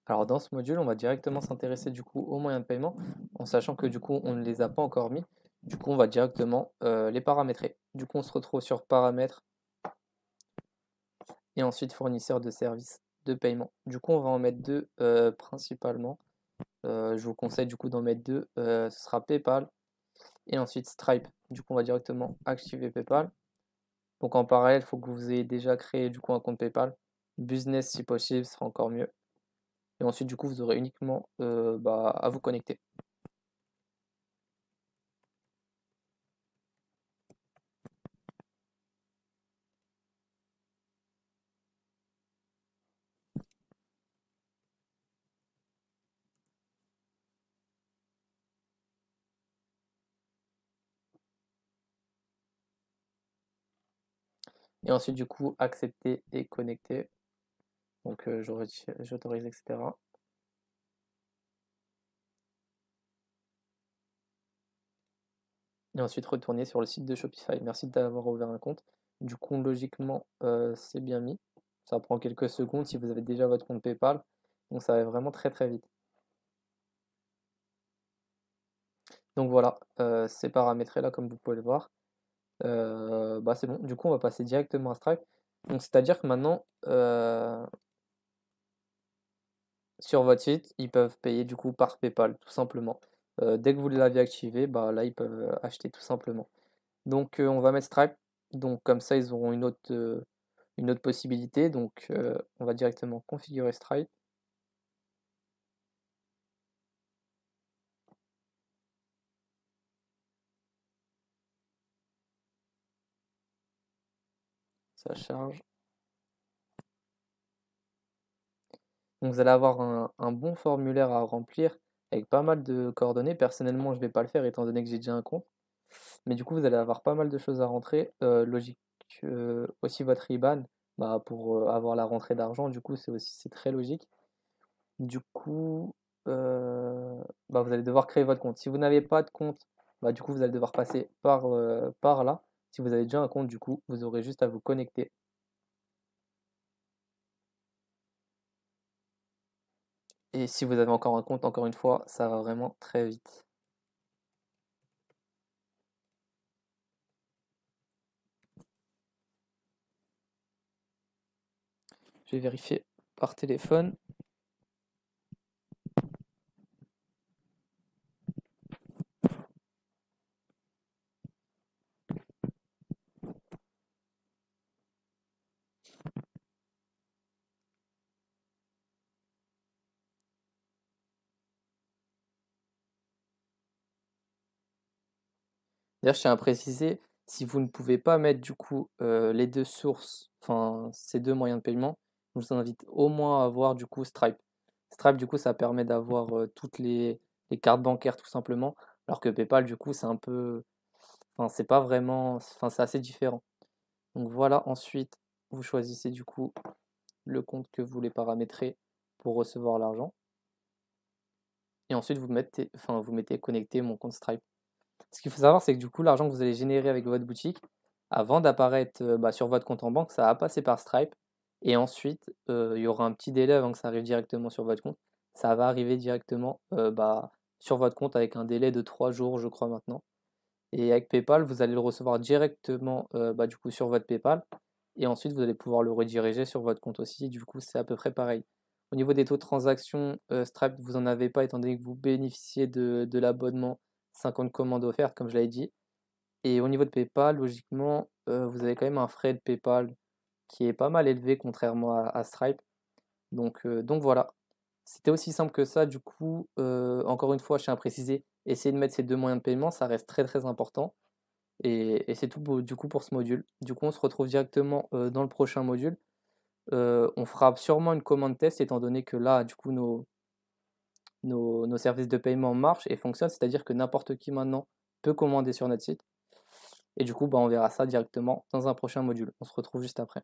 Alors dans ce module, on va directement s'intéresser du coup aux moyens de paiement, en sachant que du coup on ne les a pas encore mis. Du coup, on va directement les paramétrer. Du coup, on se retrouve sur paramètres et ensuite fournisseur de services de paiement. Du coup, on va en mettre deux principalement. Je vous conseille du coup d'en mettre deux. Ce sera PayPal et ensuite Stripe. Du coup, on va directement activer PayPal. Donc en parallèle, il faut que vous ayez déjà créé du coup un compte PayPal. Business si possible, ce sera encore mieux. Et ensuite, du coup, vous aurez uniquement à vous connecter. Et ensuite, du coup, accepter et connecter. Donc j'autorise, etc. Et ensuite, retourner sur le site de Shopify. Merci d'avoir ouvert un compte. Du coup, logiquement, c'est bien mis. Ça prend quelques secondes si vous avez déjà votre compte PayPal. Donc ça va vraiment très très vite. Donc voilà, c'est paramétré là comme vous pouvez le voir. C'est bon. Du coup, on va passer directement à Stripe. Donc c'est-à-dire que maintenant, sur votre site, ils peuvent payer du coup par PayPal, tout simplement. Dès que vous l'avez activé, bah là, ils peuvent acheter tout simplement. Donc on va mettre Stripe. Donc comme ça, ils auront une autre possibilité. Donc on va directement configurer Stripe. Ça charge. Donc vous allez avoir un bon formulaire à remplir avec pas mal de coordonnées. Personnellement, je ne vais pas le faire étant donné que j'ai déjà un compte. Mais du coup, vous allez avoir pas mal de choses à rentrer. Logique, aussi votre IBAN pour avoir la rentrée d'argent. Du coup, c'est très logique. Du coup, vous allez devoir créer votre compte. Si vous n'avez pas de compte, du coup, vous allez devoir passer par là. Si vous avez déjà un compte, du coup, vous aurez juste à vous connecter. Et si vous avez encore un compte, encore une fois, ça va vraiment très vite. Je vais vérifier par téléphone. D'ailleurs, je tiens à préciser, si vous ne pouvez pas mettre du coup les deux sources, enfin ces deux moyens de paiement, je vous invite au moins à avoir du coup Stripe. Stripe, du coup, ça permet d'avoir toutes les cartes bancaires tout simplement, alors que PayPal, du coup, c'est un peu, enfin, c'est pas vraiment, enfin, c'est assez différent. Donc voilà, ensuite, vous choisissez du coup le compte que vous voulez paramétrer pour recevoir l'argent. Et ensuite, vous mettez connecter mon compte Stripe. Ce qu'il faut savoir, c'est que du coup, l'argent que vous allez générer avec votre boutique, avant d'apparaître sur votre compte en banque, ça va passer par Stripe. Et ensuite, il y aura un petit délai avant que ça arrive directement sur votre compte. Ça va arriver directement sur votre compte avec un délai de 3 jours, je crois maintenant. Et avec PayPal, vous allez le recevoir directement du coup, sur votre PayPal. Et ensuite, vous allez pouvoir le rediriger sur votre compte aussi. Du coup, c'est à peu près pareil. Au niveau des taux de transaction, Stripe, vous n'en avez pas étant donné que vous bénéficiez de l'abonnement 50 commandes offertes, comme je l'avais dit. Et au niveau de PayPal, logiquement, vous avez quand même un frais de PayPal qui est pas mal élevé contrairement à Stripe. Donc voilà, c'était aussi simple que ça. Du coup, encore une fois, je tiens à préciser, essayez de mettre ces deux moyens de paiement, ça reste très très important. Et c'est tout du coup pour ce module. Du coup, on se retrouve directement dans le prochain module. On fera sûrement une commande test étant donné que là, du coup, nos services de paiement marchent et fonctionnent, c'est-à-dire que n'importe qui maintenant peut commander sur notre site. Et du coup, on verra ça directement dans un prochain module. On se retrouve juste après.